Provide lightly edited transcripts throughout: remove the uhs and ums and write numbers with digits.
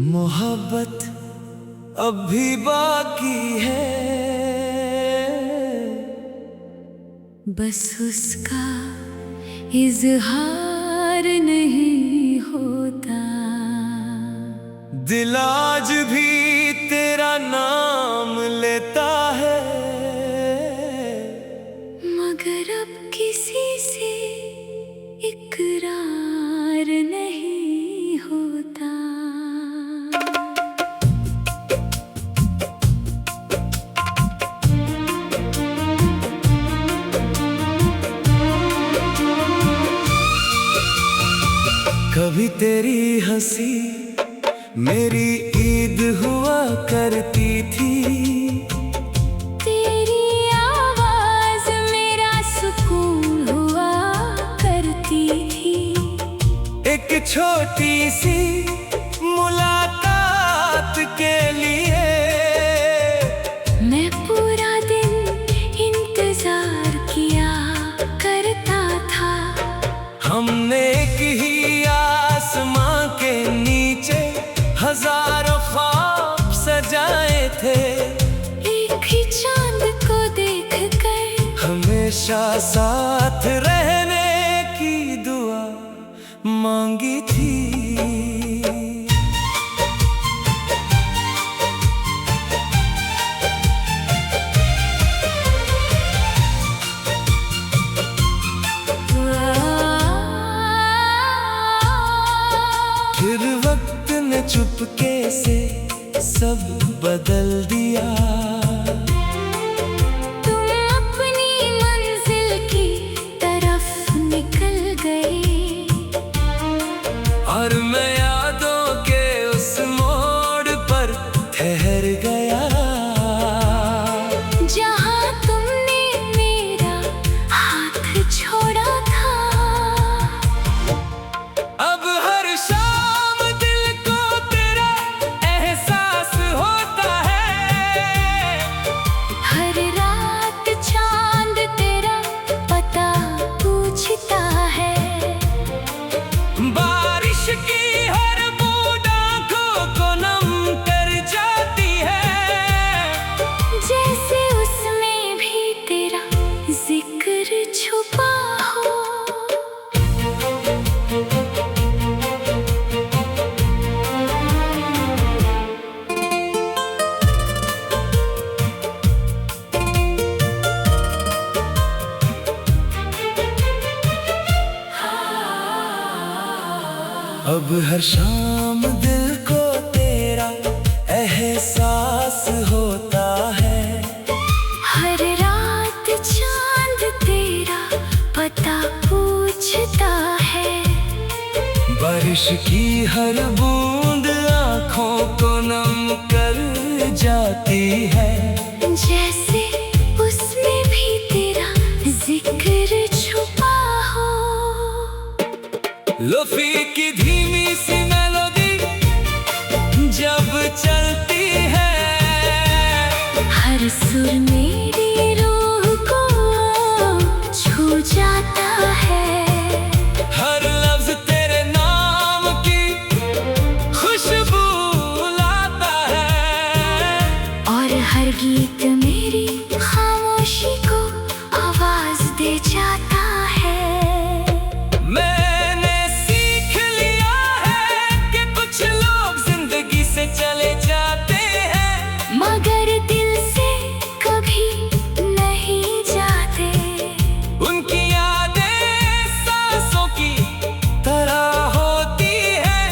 मोहब्बत अब भी बाकी है, बस उसका इजहार नहीं होता। दिल आज भी तेरा नाम लेता है, मगर अब किसी से इकरार नहीं होता। कभी तेरी हंसी मेरी ईद हुआ करती थी, तेरी आवाज मेरा सुकून हुआ करती थी। एक छोटी सी मुलाकात के लिए मैं पूरा दिन इंतजार किया करता था। हमने एक ही आसमां के नीचे हजारों ख्वाब सजाए थे, एक ही चांद को देखकर हमेशा साथ रहने की दुआ मांगी थी। फिर वक्त ने चुपके से सब बदल दिया, तुम अपनी मंजिल की तरफ निकल गए और मैं यादों के उस मोड़ पर ठहर गया, जहां तुमने मेरा हाथ छोड़ा था। अब हर शाम दिल को तेरा एहसास होता है, हर रात चांद तेरा पता पूछता है। बारिश की हर बूंद आंखों को नम कर जाती है, जैसे उसमें भी तेरा जिक्र छुपा हो। अब हर शाम दिल को तेरा एहसास होता है, हर रात चांद तेरा पता पूछता है। बारिश की हर बूंद आंखों को नम कर जाती है, जैसे उसमें भी तेरा जिक्र छुपा हो। लोफी की धीमी सी मेलोडी जब चलती है, हर सुर मेरी रूह को छू जाता है। हर लफ्ज तेरे नाम की खुशबू लाता है, और हर गीत मेरी खामोशी को आवाज दे जाता है। मैंने सीख लिया है कि कुछ लोग जिंदगी से चले जाते हैं, मगर दिल से कभी नहीं जाते। उनकी यादें सांसों की तरह होती है,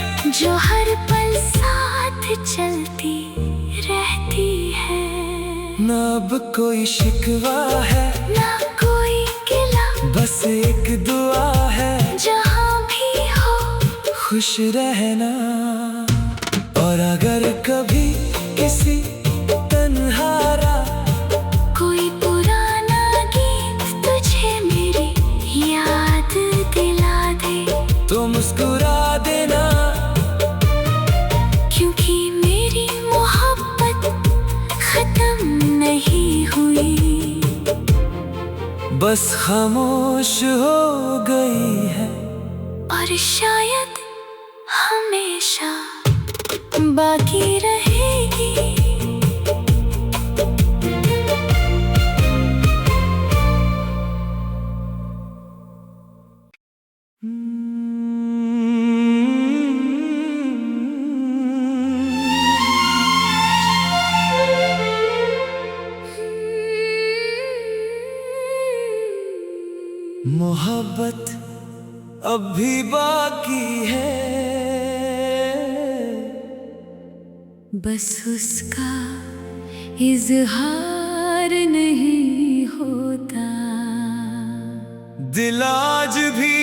जो हर पल साथ चलती रहती है। ना अब कोई शिकवा है, ना कोई गिला, बस एक दुआ है, जहाँ भी हो खुश रहना। और अगर कभी किसी तन्हारा कोई पुराना गीत तुझे मेरी याद दिला दे, तो मुस्कुरा देना, क्योंकि मेरी मोहब्बत बस खामोश हो गई है और शायद हमेशा बाकी रहेगी। मोहब्बत अब भी बाकी है, बस उसका इजहार नहीं होता। दिल आज भी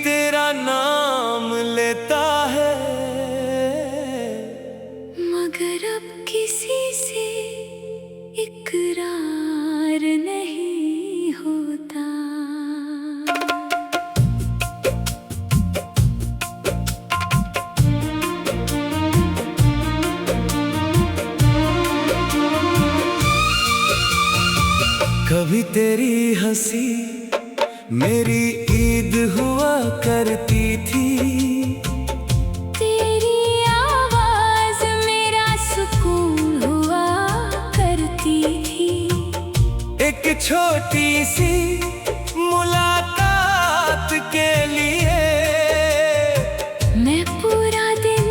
तेरा नाम लेता है, मगर अब किसी से इकरार नहीं होता। कभी तेरी हंसी मेरी ईद हुआ करती थी, तेरी आवाज मेरा सुकून हुआ करती थी। एक छोटी सी मुलाकात के लिए मैं पूरा दिन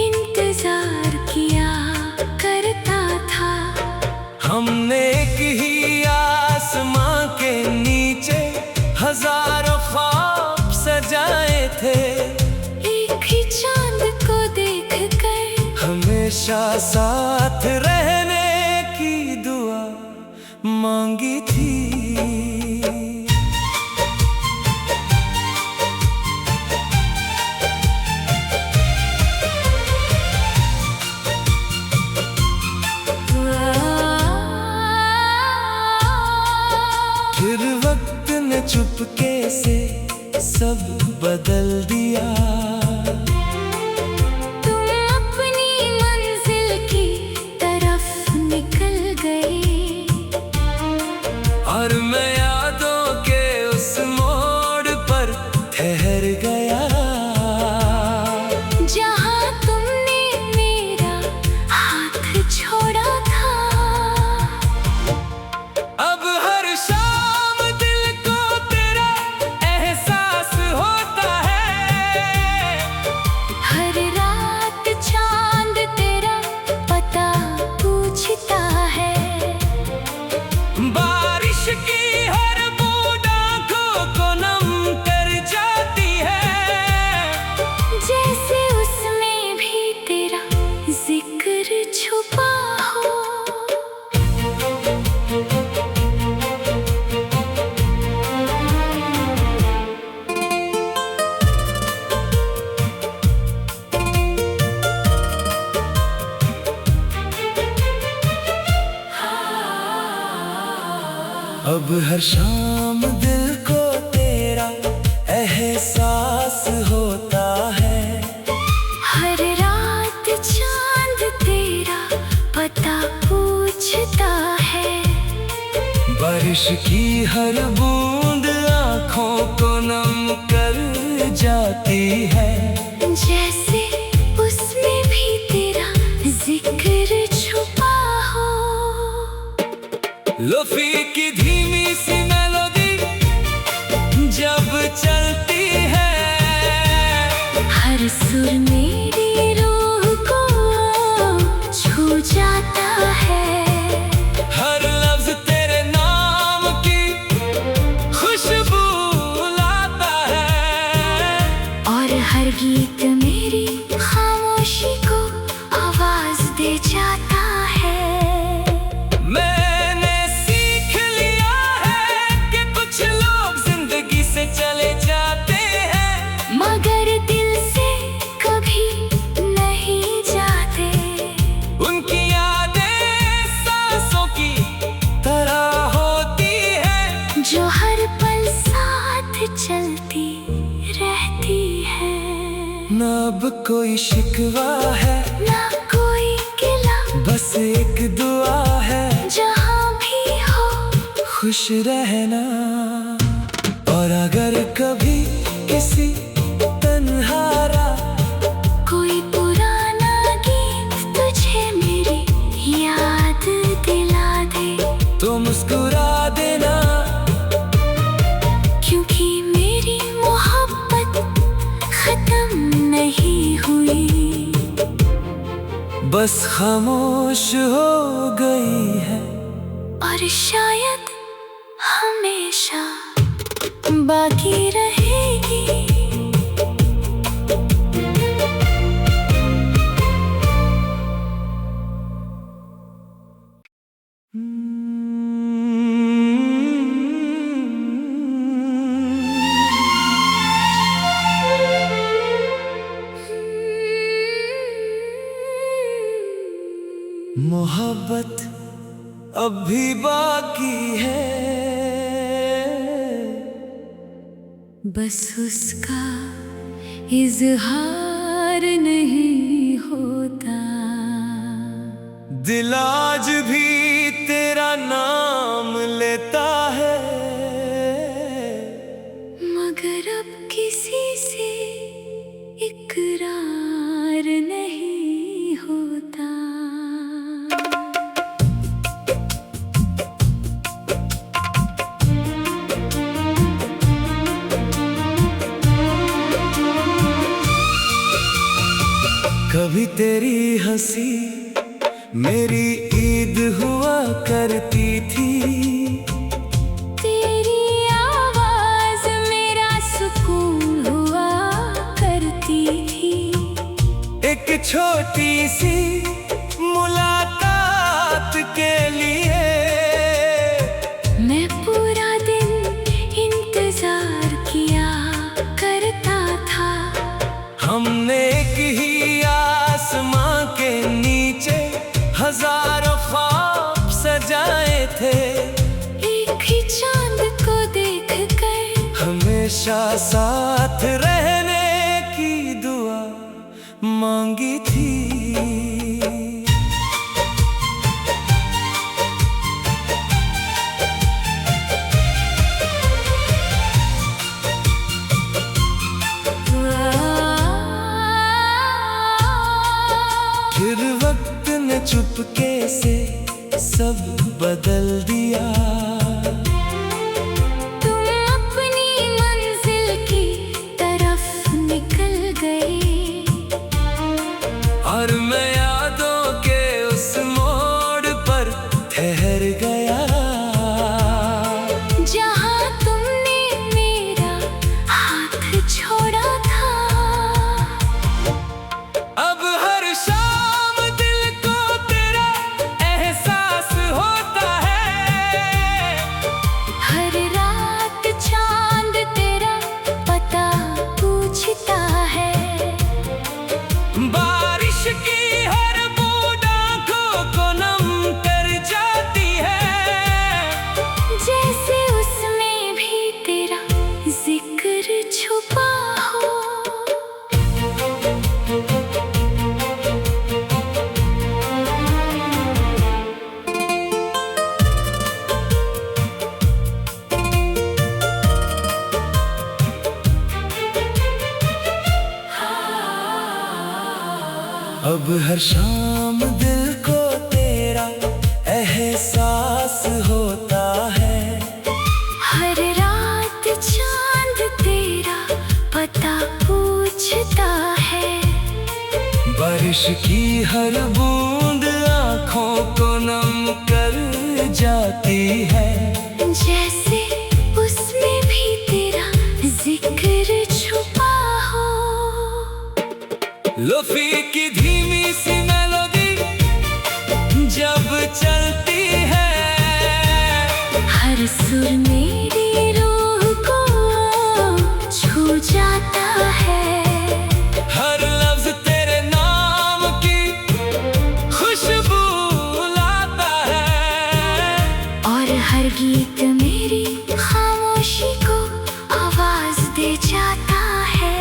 इंतजार किया करता था। हमने एक ही आसमां के नीचे हजारों ख्वाब सजाए थे, एक ही चांद को देखकर हमेशा साथ रहने की दुआ मांगी थी। फिर वक्त ने चुपके से सब बदल दिया, तुम अपनी मंजिल की तरफ निकल गए और मैं यादों के उस मोड़ पर ठहर गया, जहाँ तुमने मेरा हाथ छोड़ा था। अब हर शाम दिल को तेरा एहसास होता है, हर रात चांद तेरा पता पूछता है। बारिश की हर बूंद आँखों को नम कर जाती है, जैसे उसमें भी तेरा जिक्र छुपा हो। अब हर शाम दिल को तेरा एहसास होता है, हर रात चांद तेरा पता पूछता है। बारिश की हर बूंद आँखों को नम कर जाती है, जैसे उसमें भी तेरा जिक्र छुपा हो। लोफी की धीमी सी मेलोडी जब चलती है, हर सुर मेरी रूह को छू जाता है। हर लफ्ज तेरे नाम की खुशबू लाता है, और हर गीत मेरी खामोशी को आवाज दे जाता है। मैंने सीख लिया है कि कुछ लोग जिंदगी से चले जाते हैं, मगर दिल से कभी नहीं जाते। उनकी यादें सांसों की तरह होती है, जो हर पल साथ चलती रहती है। ना अब कोई शिकवा है, ना कोई गिला, बस एक दुआ है, जहाँ भी हो खुश रहना। बस खामोश हो गई है और शायद हमेशा बाकी रहेगी। मोहब्बत अब भी बाकी है, बस उसका इजहार नहीं होता। दिल आज भी तेरा नाम लेता है, मगर अब किसी से इकरार नहीं होता। कभी तेरी हंसी मेरी ईद हुआ करती थी, तेरी आवाज मेरा सुकून हुआ करती थी। एक छोटी सी मुलाकात के लिए मैं पूरा दिन इंतजार किया करता था। हमने एक ही आसमां के नीचे हजारों ख्वाब सजाए थे, एक ही चांद को देख कर हमेशा साथ रहने की दुआ मांगी थी। फिर वक्त ने चुपके से सब बदल दिया, तुम अपनी मंजिल की तरफ निकल गए और मैं यादों के उस मोड़ पर ठहर गया, जहाँ तुमने मेरा हाथ छोड़ा था। अब हर शाम दिल को तेरा एहसास होता है, हर रात चांद तेरा पता पूछता है। बारिश की हर बूंद आंखों को नम कर जाती है, जैसे उसमें भी तेरा जिक्र छुपा हो। अब हर शाम दिल को तेरा एहसास होता है, हर रात चांद तेरा पता पूछता है। बारिश की हर बूंद आंखों को नम कर जाती है, जैसे उसमें भी तेरा जिक्र छुपा हो। लोफी की धीमी सी मेलोडी जब चलती है, हर सुर मेरी रूह को छू जाता है। हर लफ्ज तेरे नाम की खुशबू लाता है, और हर गीत मेरी खामोशी को आवाज दे जाता है।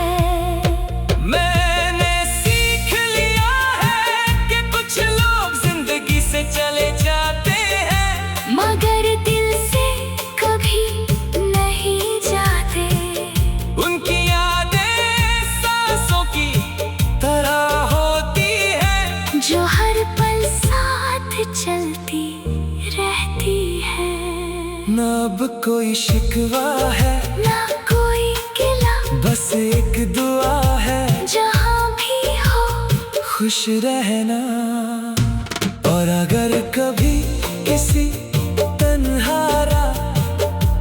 मैंने सीख लिया है कि कुछ लोग जिंदगी से चले जाते हैं, मगर दिल से कभी नहीं जाते। उनकी यादें सांसों की तरह होती है, जो हर पल साथ चलती रहती है। ना अब कोई शिकवा है ना कोई गिला, बस एक दुआ है जहाँ भी हो खुश रहना। और अगर कभी किसी तन्हारा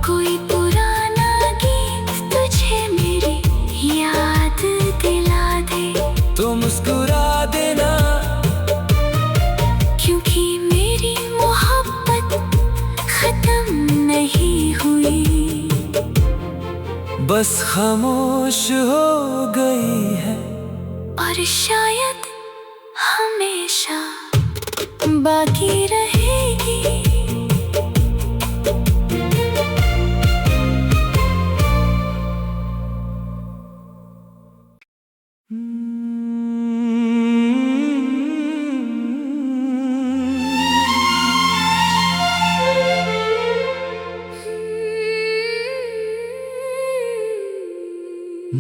कोई पुराना गीत तुझे मेरी याद दिला दे, तो मुस्कुरा देना, क्योंकि मेरी मोहब्बत खत्म नहीं हुई, बस खामोश हो गई है और शायद हमेशा बाकी रहेगी।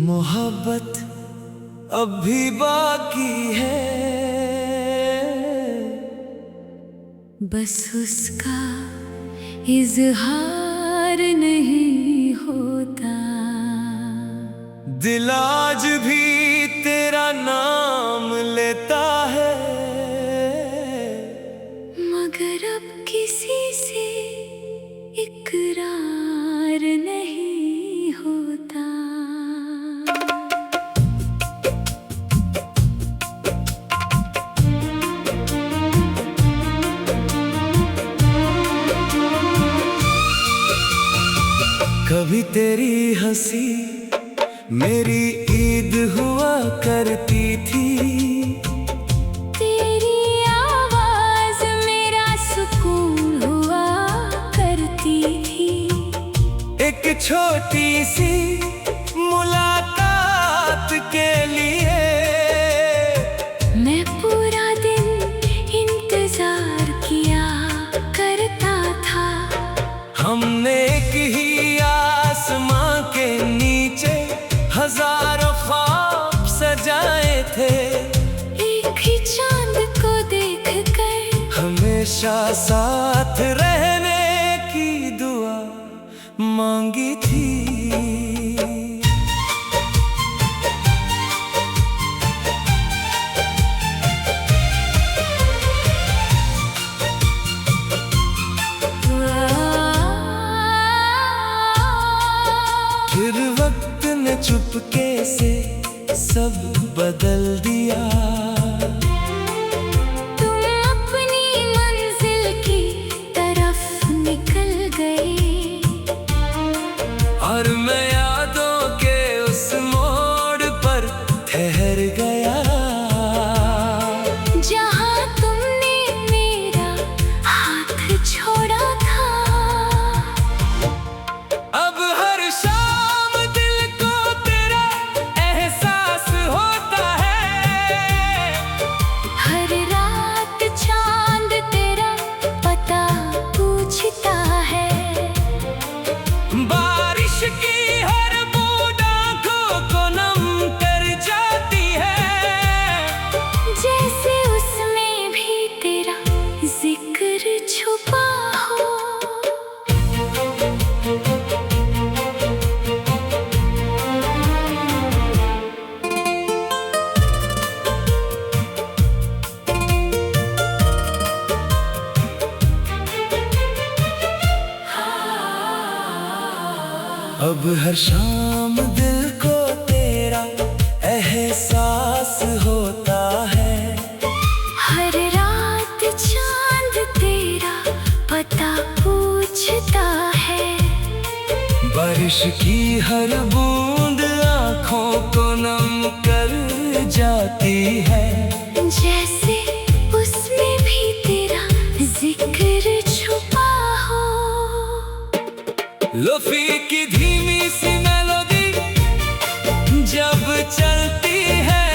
मोहब्बत अब भी बाकी है, बस उसका इजहार नहीं होता। दिल आज भी तेरा नाम लेता है, मगर अब किसी से इकरार नहीं होता। कभी तेरी हंसी मेरी ईद हुआ करती थी, तेरी आवाज मेरा सुकून हुआ करती थी। एक छोटी सी मुलाकात के लिए मैं पूरा दिन इंतजार किया करता था। हमने एक ही आसमां के नीचे हजारों ख्वाब सजाए थे, एक ही चांद को देख कर हमेशा साथ रहने की दुआ मांगी थी। फिर वक्त ने चुपके से सब बदल दिया, तुम अपनी मंजिल की तरफ निकल गए, और मैं यादों के उस मोड़ पर ठहर गया, जहाँ तुमने मेरा हाथ छोड़ा था। अब हर शाम दिल को तेरा एहसास होता है, हर रात चांद तेरा पता पूछता है, बारिश की हर बूंद आंखों को नम कर जाती है, जैसे उसमें भी तेरा जिक्र छुपा हो। अब हर शाम दिल को तेरा एहसास होता है, हर रात चांद तेरा पता पूछता है, बारिश की हर बूंद आंखों को नम कर जाती है, जैसे उसमें भी तेरा जिक्र छुपा हो। लोफी की धीमी सी मेलोडी जब चलती है,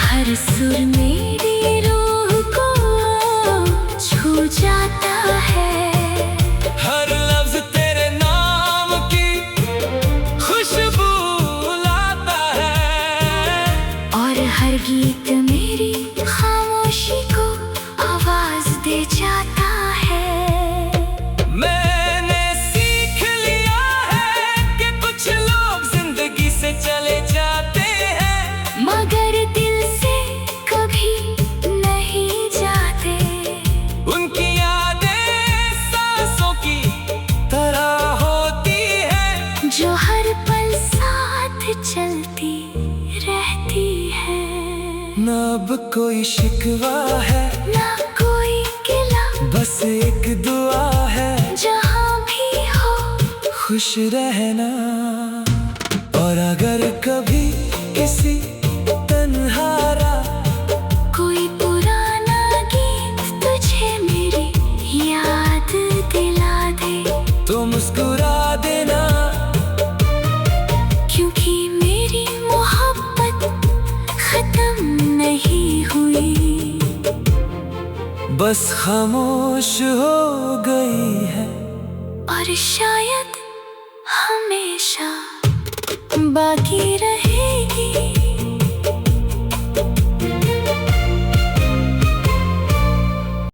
हर सुर मेरी रूह को छू जाता है, हर लफ्ज तेरे नाम की खुशबू लाता है, और हर गीत मेरी खामोशी को आवाज दे जाता है। मैंने सीख लिया है कि कुछ लोग जिंदगी से चले जाते हैं, मगर दिल से कभी अब कोई शिकवा है ना कोई गिला, बस एक दुआ है जहाँ भी हो खुश रहना। और अगर कभी किसी तन्हारा कोई पुराना गीत तुझे मेरी याद दिला दे, तो मुस्कुरा देना, क्योंकि मेरी मोहब्बत खत्म नहीं हुई, बस खामोश हो गई है। और शायद हमेशा बाकी